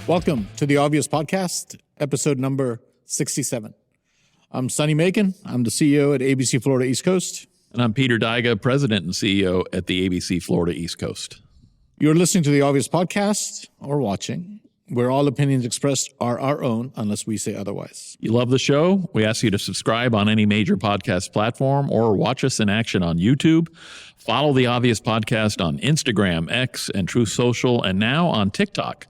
Welcome to the Obvious Podcast, episode number 67. I'm Sonny Macon. I'm the CEO at ABC Florida East Coast. And I'm Peter Daiga, President and CEO at the ABC Florida East Coast. You're listening to the Obvious Podcast or watching, where all opinions expressed are our own unless we say otherwise. You love the show? We ask you to subscribe on any major podcast platform or watch us in action on YouTube. Follow the Obvious Podcast on Instagram, X, and Truth Social, and now on TikTok.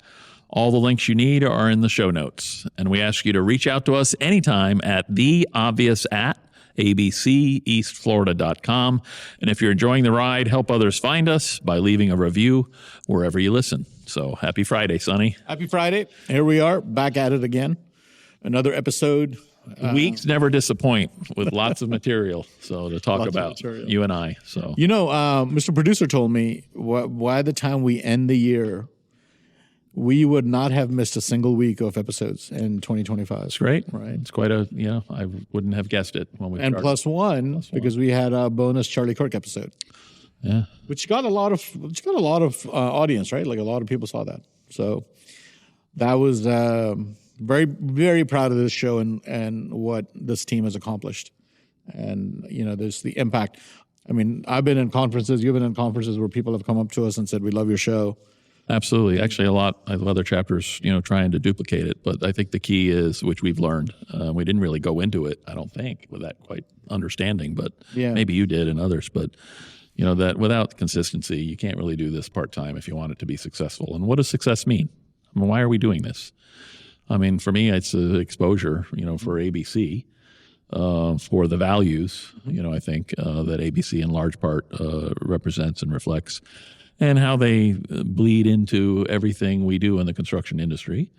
All the links you need are in the show notes. And we ask you to reach out to us anytime at theobvious@abceastflorida.com. And if you're enjoying the ride, help others find us by leaving a review wherever you listen. So happy Friday, Sonny. Happy Friday. Here we are, back at it again. Another episode. Weeks never disappoint with lots of material. So to talk about you and I. So you know, Mr. Producer told me by the time we end the year, we would not have missed a single week of episodes in 2025. It's great. Right. It's quite a, I wouldn't have guessed it when we and started. plus one, because we had a bonus Charlie Kirk episode. Yeah. Which got a lot of audience, right? Like a lot of people saw that. So that was very, very proud of this show and what this team has accomplished. And, there's the impact. I mean, I've been in conferences, you've been in conferences where people have come up to us and said, we love your show. Absolutely. Actually, a lot of other chapters, trying to duplicate it. But I think the key is, which we've learned, we didn't really go into it, I don't think, with that quite understanding. But maybe you did and others. But, that without consistency, you can't really do this part-time if you want it to be successful. And what does success mean? I mean, why are we doing this? I mean, for me, it's exposure, for ABC, for the values, I think that ABC in large part represents and reflects, and how they bleed into everything we do in the construction industry,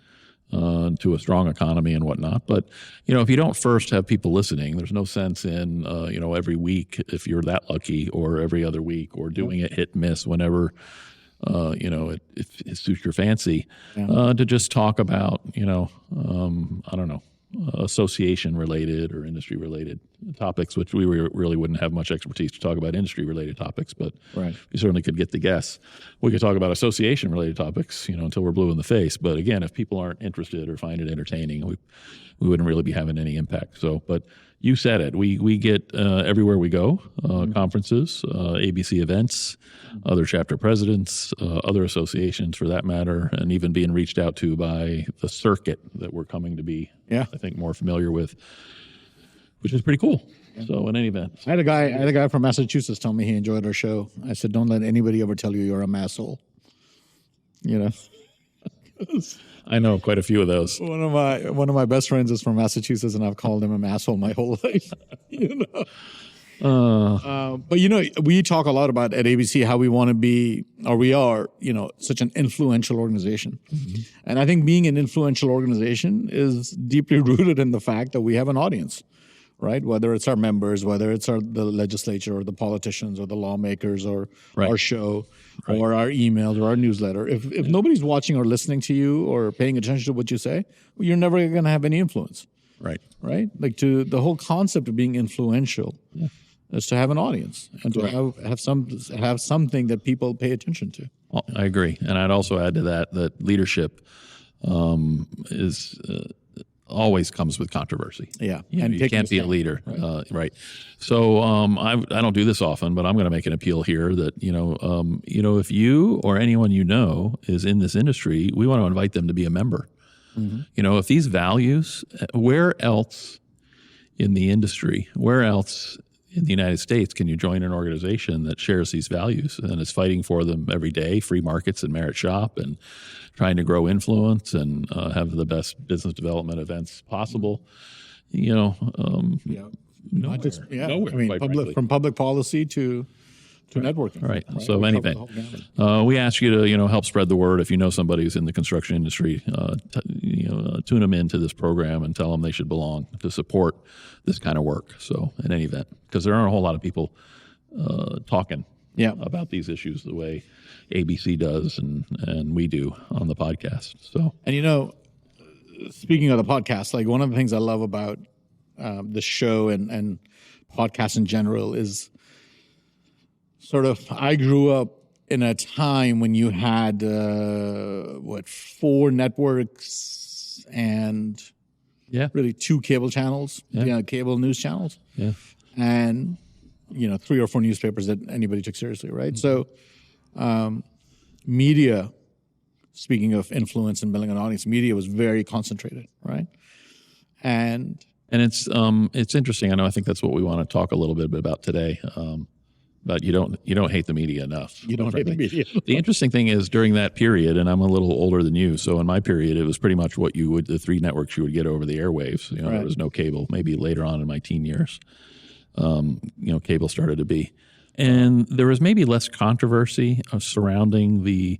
to a strong economy and whatnot. But, if you don't first have people listening, there's no sense in, every week, if you're that lucky, or every other week, or doing it hit and miss whenever, it suits your fancy, to just talk about, I don't know, association related or industry related topics, which we really wouldn't have much expertise to talk about industry related topics, but we certainly could get the guess. We could talk about association related topics, until we're blue in the face. But again, if people aren't interested or find it entertaining, we wouldn't really be having any impact. So, but you said it. We get everywhere we go, conferences, ABC events, other chapter presidents, other associations for that matter, and even being reached out to by the circuit that we're coming to be, I think, more familiar with, which is pretty cool. So in any event. I had a guy from Massachusetts tell me he enjoyed our show. I said, don't let anybody ever tell you you're a masshole. I know quite a few of those. One of my best friends is from Massachusetts, and I've called him a asshole my whole life. But we talk a lot about at ABC how we want to be, or we are, such an influential organization. Mm-hmm. And I think being an influential organization is deeply rooted in the fact that we have an audience, right? Whether it's our members, whether it's the legislature or the politicians or the lawmakers or our show or our emails or our newsletter. If nobody's watching or listening to you or paying attention to what you say, well, you're never going to have any influence. Right? Like the whole concept of being influential is to have an audience and to have something that people pay attention to. Well, I agree. And I'd also add to that leadership is always comes with controversy. Yeah. And you can't be a leader. Right. So I don't do this often, but I'm going to make an appeal here that, if you or anyone is in this industry, we want to invite them to be a member. Mm-hmm. If these values, where else in the industry, where else in the United States can you join an organization that shares these values and is fighting for them every day, free markets and merit shop, and trying to grow influence and have the best business development events possible? Nowhere. I mean, from public policy to networking. Right. So anyway, we ask you to, help spread the word. If you know somebody who's in the construction industry, tune them into this program and tell them they should belong to support this kind of work. So in any event, because there aren't a whole lot of people talking about these issues the way ABC does and we do on the podcast. So, and speaking of the podcast, like one of the things I love about the show and podcasts in general is sort of, I grew up in a time when you had 4 networks and really 2 cable channels, cable news channels, and 3 or 4 newspapers that anybody took seriously, right? So, media. Speaking of influence and building an audience, media was very concentrated, right? And it's interesting. I think that's what we want to talk a little bit about today. But you don't hate the media enough. You don't hate the media. The interesting thing is during that period, and I'm a little older than you, so in my period, it was pretty much what the 3 networks you would get over the airwaves. There was no cable. Maybe later on in my teen years, cable started to be, and there was maybe less controversy surrounding the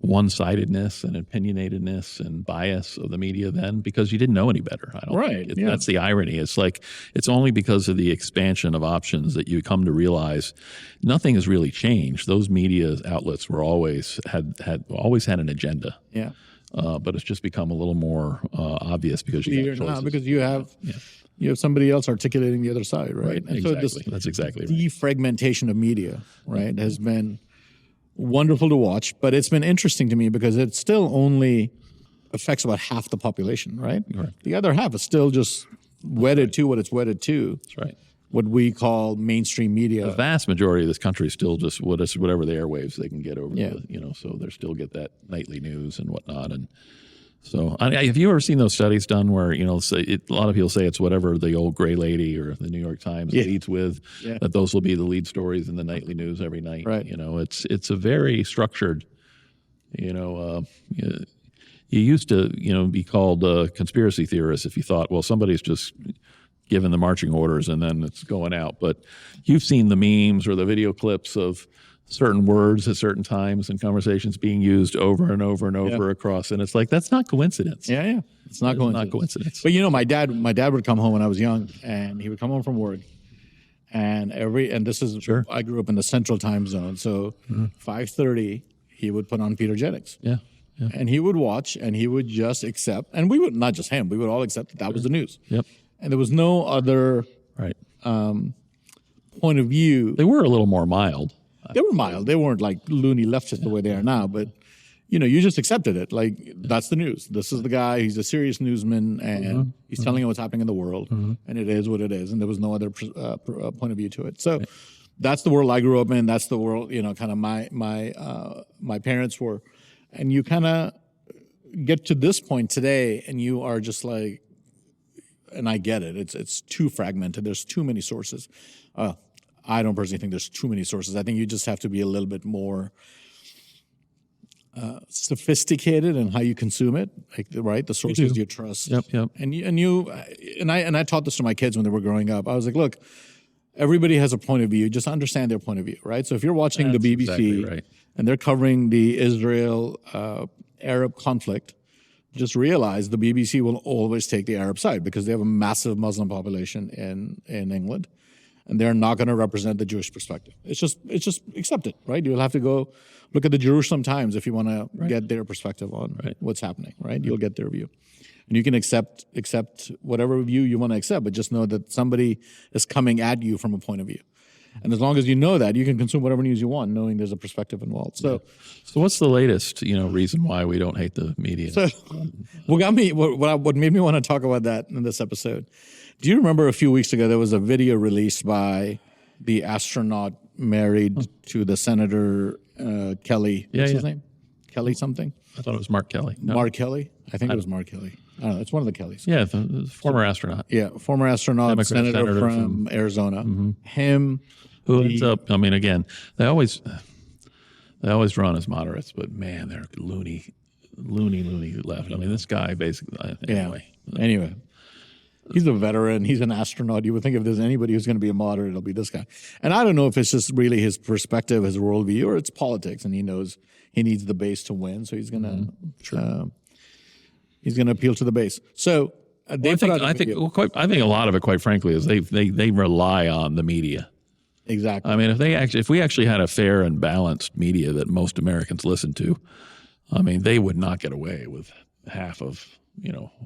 one-sidedness and opinionatedness and bias of the media then, because you didn't know any better. I don't think that's the irony. It's like it's only because of the expansion of options that you come to realize nothing has really changed. Those media outlets were always had an agenda. Yeah. But it's just become a little more obvious because you have somebody else articulating the other side, right? And exactly. So that's exactly right. Defragmentation of media, right, has been wonderful to watch, but it's been interesting to me because it still only affects about half the population, right? The other half is still just wedded to what it's wedded to. That's right. What we call mainstream media. The vast majority of this country is still just whatever the airwaves they can get over. So they still get that nightly news and whatnot. And so, have you ever seen those studies done where a lot of people say it's whatever the old gray lady or the New York Times leads with, that those will be the lead stories in the nightly news every night. Right. It's a very structured. You used to be called conspiracy theorists if you thought, well, somebody's just given the marching orders and then it's going out. But you've seen the memes or the video clips of certain words at certain times and conversations being used over and over and over across, and it's like that's not coincidence. It's not coincidence. But my dad would come home when I was young, and he would come home from work, and I grew up in the Central Time Zone, so 5:30 he would put on Peter Jennings, and he would watch, and he would just accept, and we would not just him, we would all accept that was the news, and there was no other point of view. They were a little more mild. They were mild. They weren't like loony leftists the way they are now, but you just accepted it. Like that's the news. This is the guy. He's a serious newsman, and he's telling you what's happening in the world, and it is what it is. And there was no other point of view to it. So that's the world I grew up in. That's the world kind of my parents were, and you kind of get to this point today, and you are just like, and I get it. It's too fragmented. There's too many sources. I don't personally think there's too many sources. I think you just have to be a little bit more sophisticated in how you consume it, the sources you trust. Yep. And I taught this to my kids when they were growing up. I was like, look, everybody has a point of view. Just understand their point of view, right? So if you're watching the BBC and they're covering the Israel Arab conflict, just realize the BBC will always take the Arab side because they have a massive Muslim population in England. And they're not going to represent the Jewish perspective. It's just accept it, right? You'll have to go look at the Jerusalem Times if you want to get their perspective on what's happening, right? You'll get their view. And you can accept whatever view you want to accept, but just know that somebody is coming at you from a point of view. And as long as you know that, you can consume whatever news you want, knowing there's a perspective involved. So what's the latest, reason why we don't hate the media? So what made me want to talk about that in this episode, do you remember a few weeks ago there was a video released by the astronaut married to the Senator Kelly? What's his name? Kelly something? I thought it was Mark Kelly. No. Mark Kelly? I think it was Mark Kelly. I don't know. It's one of the Kellys. Yeah, the former astronaut. Yeah, former astronaut, senator from Arizona. Him. Who ends up, again, they always run as moderates, but man, they're loony left. This guy basically, Anyway. He's a veteran. He's an astronaut. You would think if there's anybody who's going to be a moderate, it'll be this guy. And I don't know if it's just really his perspective, his worldview, or it's politics, and he knows he needs the base to win, so he's going to appeal to the base. So I think a lot of it, quite frankly, is they rely on the media. Exactly. If we actually had a fair and balanced media that most Americans listen to, they would not get away with half of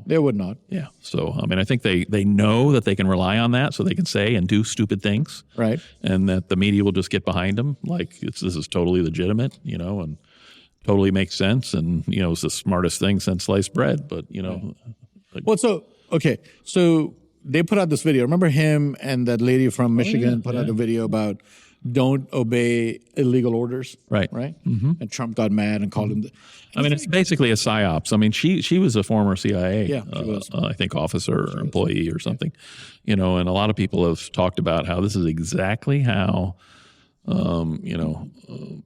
They would not. Yeah. So, I mean, I think they know that they can rely on that so they can say and do stupid things. Right. And that the media will just get behind them. Like, this is totally legitimate, and totally makes sense. And, it's the smartest thing since sliced bread. But, Well, so they put out this video. Remember him and that lady from Michigan put out a video about don't obey illegal orders. Right. Right. Mm-hmm. And Trump got mad and called him. It's basically a psyops. I mean, she was a former CIA, I think, officer or employee or something, and a lot of people have talked about how this is exactly how, psyops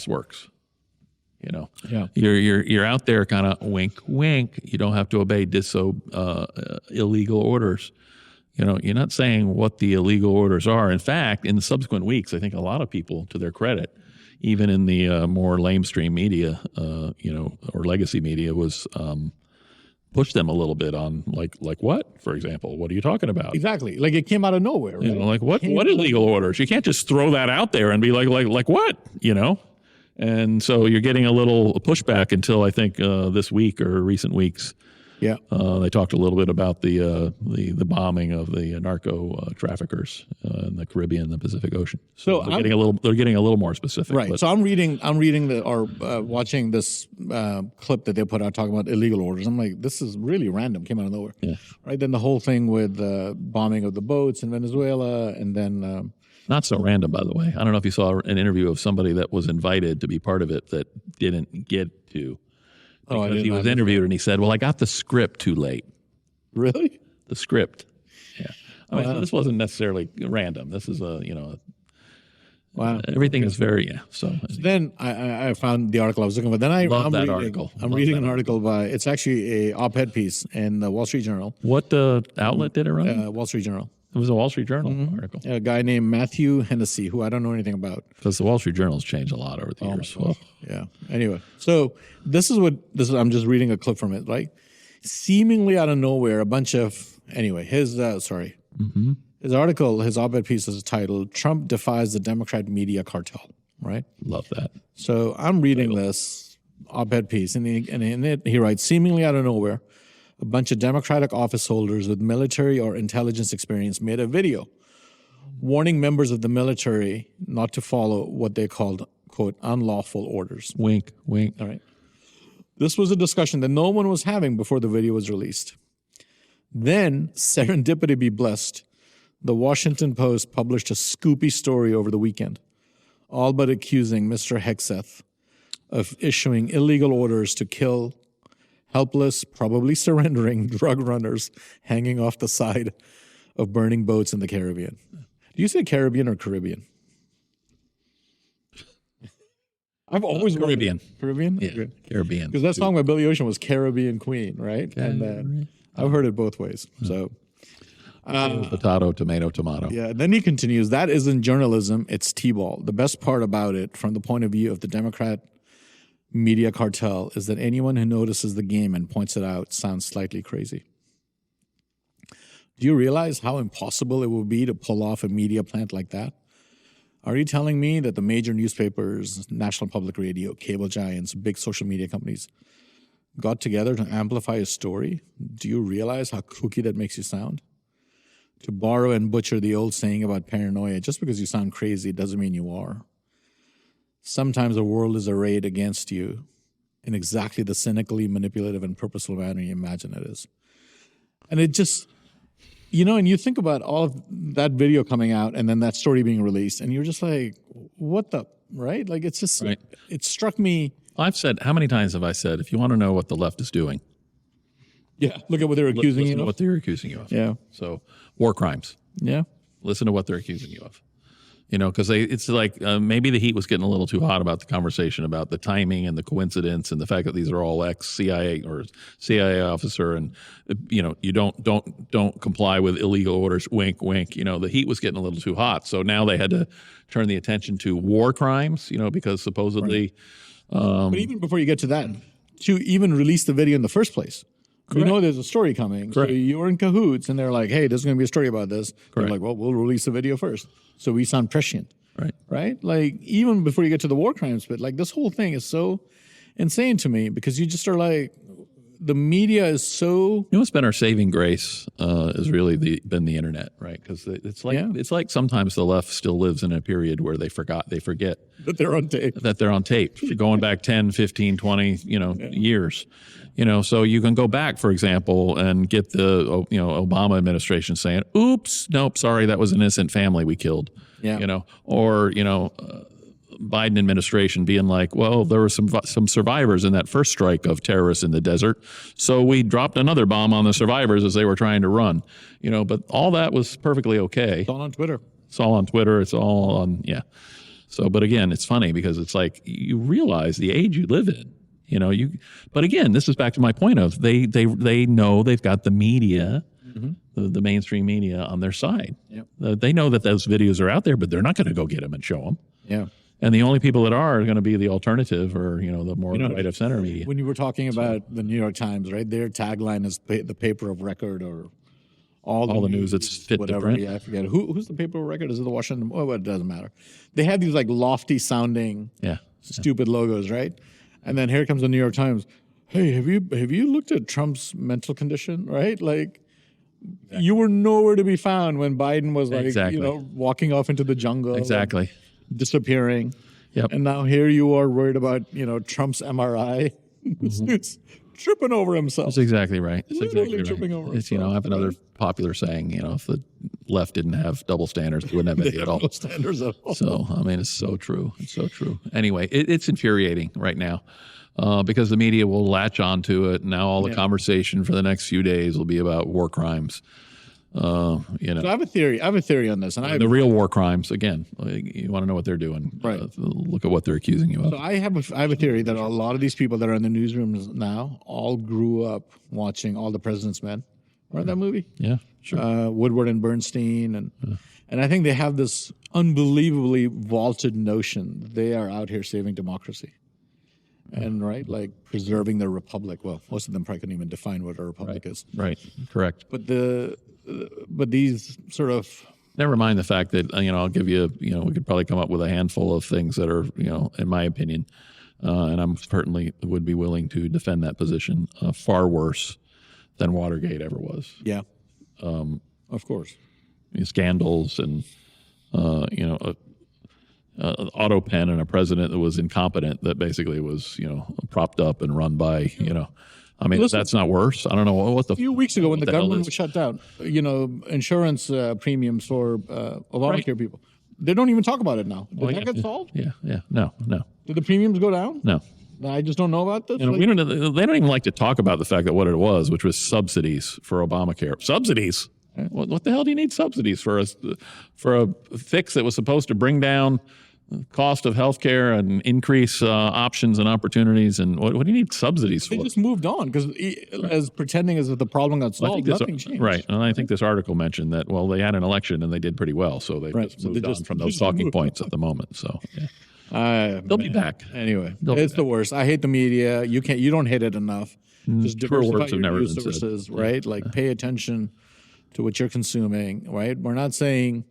works. You're out there kind of wink, wink. You don't have to obey illegal orders. You're not saying what the illegal orders are. In fact, in the subsequent weeks, I think a lot of people, to their credit, even in the more lamestream media, or legacy media, was pushed them a little bit on like what, for example, what are you talking about? Exactly, like it came out of nowhere. Right? Like what illegal orders? You can't just throw that out there and be like what, And so you're getting a little pushback until I think this week or recent weeks. Yeah, they talked a little bit about the bombing of the narco traffickers in the Caribbean and the Pacific Ocean. So they're getting a little more specific. Right. So I'm reading watching this clip that they put out talking about illegal orders. I'm like, this is really random. Came out of nowhere. Yeah. Right. Then the whole thing with bombing of the boats in Venezuela, and then. Not so random, by the way. I don't know if you saw an interview of somebody that was invited to be part of it that didn't get to. Because he was interviewed and he said, well, I got the script too late. Really? The script. Yeah. I mean, so this wasn't necessarily random. This is wow. Everything is very, So then I found the article I was looking for. Then I'm reading an article by, it's actually a op-ed piece in the Wall Street Journal. What outlet did it run? Wall Street Journal. It was a Wall Street Journal article. A guy named Matthew Hennessy, who I don't know anything about. Because the Wall Street Journal's changed a lot over the years. Well, yeah. Anyway, so this is. I'm just reading a clip from it. Right, seemingly out of nowhere, a bunch of his his article, his op-ed piece is titled "Trump Defies the Democrat Media Cartel." Right. Love that. So I'm reading this op-ed piece, and in it he writes, seemingly out of nowhere, a bunch of Democratic office holders with military or intelligence experience made a video warning members of the military not to follow what they called, quote, unlawful orders. Wink, wink. All right. This was a discussion that no one was having before the video was released. Then, serendipity be blessed, the Washington Post published a scoopy story over the weekend, all but accusing Mr. Hegseth of issuing illegal orders to kill helpless, probably surrendering drug runners hanging off the side of burning boats in the Caribbean. Do you say Caribbean or Caribbean? I've always Caribbean. Caribbean? Yeah, okay. Caribbean. Because that song by Billy Ocean was Caribbean Queen, right? And I've heard it both ways. So, potato, tomato, tomato. Yeah. Then he continues, that isn't journalism, it's T-ball. The best part about it, from the point of view of the Democrat media cartel, is that anyone who notices the game and points it out sounds slightly crazy. Do you realize how impossible it would be to pull off a media plant like that? Are you telling me that the major newspapers, National Public Radio, cable giants, big social media companies got together to amplify a story? Do you realize how kooky that makes you sound? To borrow and butcher the old saying about paranoia, just because you sound crazy doesn't mean you are. Sometimes the world is arrayed against you in exactly the cynically manipulative and purposeful manner you imagine it is. And it just, and you think about all of that video coming out and then that story being released, and you're just like, what the, right? Like, it's just, right. It struck me. I've said, how many times have I said, if you want to know what the left is doing? Yeah, look at what they're accusing you of. Listen to what they're accusing you of. Yeah. So, war crimes. Yeah. Listen to what they're accusing you of. Because it's like maybe the heat was getting a little too hot about the conversation about the timing and the coincidence and the fact that these are all ex-CIA or CIA officer, and you don't comply with illegal orders. Wink, wink. The heat was getting a little too hot, so now they had to turn the attention to war crimes. Because supposedly, right. But even before you get to that, to even release the video in the first place. Correct. You know there's a story coming. Correct. So you're in cahoots, and they're like, hey, there's going to be a story about this. Correct. They're like, well, we'll release the video first. So we sound prescient. Right. Right? Like, even before you get to the war crimes bit, like, this whole thing is so insane to me, because you just are like, the media is so. You know what's been our saving grace is really been the internet, right? Because it's like sometimes the left still lives in a period where they forget that they're on tape. That they're on tape, going back 10, 15, 20, years. So you can go back, for example, and get the Obama administration saying, "Oops, nope, sorry, that was an innocent family we killed." Yeah. Or Biden administration being like, well, there were some survivors in that first strike of terrorists in the desert, so we dropped another bomb on the survivors as they were trying to run. But all that was perfectly okay. It's all on Twitter. It's all on Twitter. It's all on, yeah. So, but again, it's funny because it's like you realize the age you live in. But again, this is back to my point of they know they've got the media. The mainstream media on their side. Yep. They know that those videos are out there, but they're not going to go get them and show them. Yeah. And the only people that are going to be the alternative or, the more right of center media. When you were talking about the New York Times, right? Their tagline is the paper of record or all the news that's fit whatever. Different. Yeah, I forget. Who's the paper of record? Is it the Washington? Oh, it doesn't matter. They have these like lofty sounding stupid logos, right? And then here comes the New York Times. Hey, have you looked at Trump's mental condition, right? Like, you were nowhere to be found when Biden was walking off into the jungle. Exactly. Disappearing. Yep. And now here you are worried about, Trump's MRI. It's tripping over himself. That's exactly right. That's Literally exactly tripping right. over It's, himself. I have another popular saying, if the left didn't have double standards, they wouldn't have any at all. No standards at all. So, it's so true. It's so true. Anyway, it's infuriating right now. Because the media will latch onto it. Now all the conversation for the next few days will be about war crimes. So I have a theory. on this, and the real war crimes. Again, you want to know what they're doing. Right. Look at what they're accusing you of. So I have a theory that a lot of these people that are in the newsrooms now all grew up watching All the President's Men. Remember that movie? Yeah, sure. Woodward and Bernstein, and I think they have this unbelievably vaulted notion that they are out here saving democracy. And like preserving the republic. Well, most of them probably couldn't even define what a republic is. Right. Correct. But these sort of. Never mind the fact that I'll give you we could probably come up with a handful of things that are in my opinion, and I'm certainly would be willing to defend that position, far worse than Watergate ever was. Yeah. Of course. Scandals and auto pen and a president that was incompetent that basically was, propped up and run by, Listen, that's not worse. I don't know what the. A few weeks ago when the government was shut down, insurance premiums for Obamacare people, they don't even talk about it now. Did that get solved? Yeah. No. Did the premiums go down? No. I just don't know about this. They don't even like to talk about the fact that what it was, which was subsidies for Obamacare. Subsidies. What the hell do you need subsidies for? For a fix that was supposed to bring down cost of healthcare and increase options and opportunities, and what do you need subsidies for? They just moved on because as pretending as if the problem got solved, nothing changed. Right, and I think this article mentioned that they had an election and they did pretty well, so they just moved on from those talking points at the moment. So they'll be back anyway. It's the worst. I hate the media. You don't hate it enough. Just diversify your news sources, right? Like pay attention to what you're consuming. Right, we're not saying.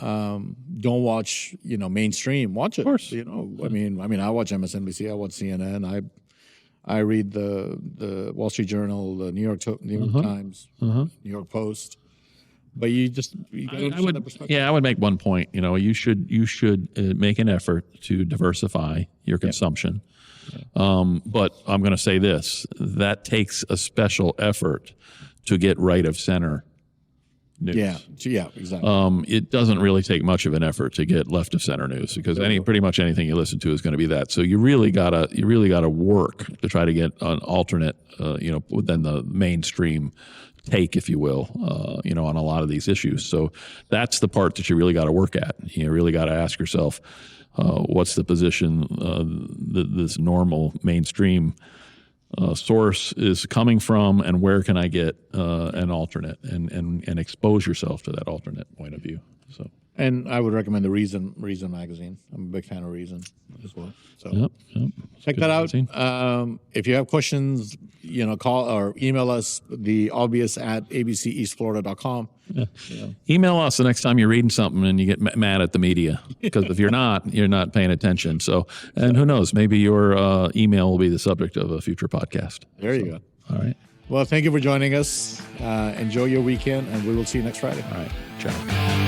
Don't watch, mainstream. Watch it. Of course. I mean, I watch MSNBC. I watch CNN. I read the Wall Street Journal, the New York Times, New York Post. But you I would make one point. You should make an effort to diversify your consumption. But I'm going to say this: that takes a special effort to get right of center news. Yeah, exactly. It doesn't really take much of an effort to get left of center news because pretty much anything you listen to is going to be that. So you really gotta work to try to get an alternate, than the mainstream take, if you will, on a lot of these issues. So that's the part that you really got to work at. You really got to ask yourself, what's the position that this normal mainstream source is coming from, and where can I get an alternate, and expose yourself to that alternate point of view. So. And I would recommend the Reason magazine. I'm a big fan of Reason as well. So check that out. If you have questions, call or email us, theobvious@abceastflorida.com. Yeah. Email us the next time you're reading something and you get mad at the media, because if you're not paying attention. So, and who knows, maybe your email will be the subject of a future podcast. There you go. All right. Well, thank you for joining us. Enjoy your weekend, and we will see you next Friday. All right. Ciao.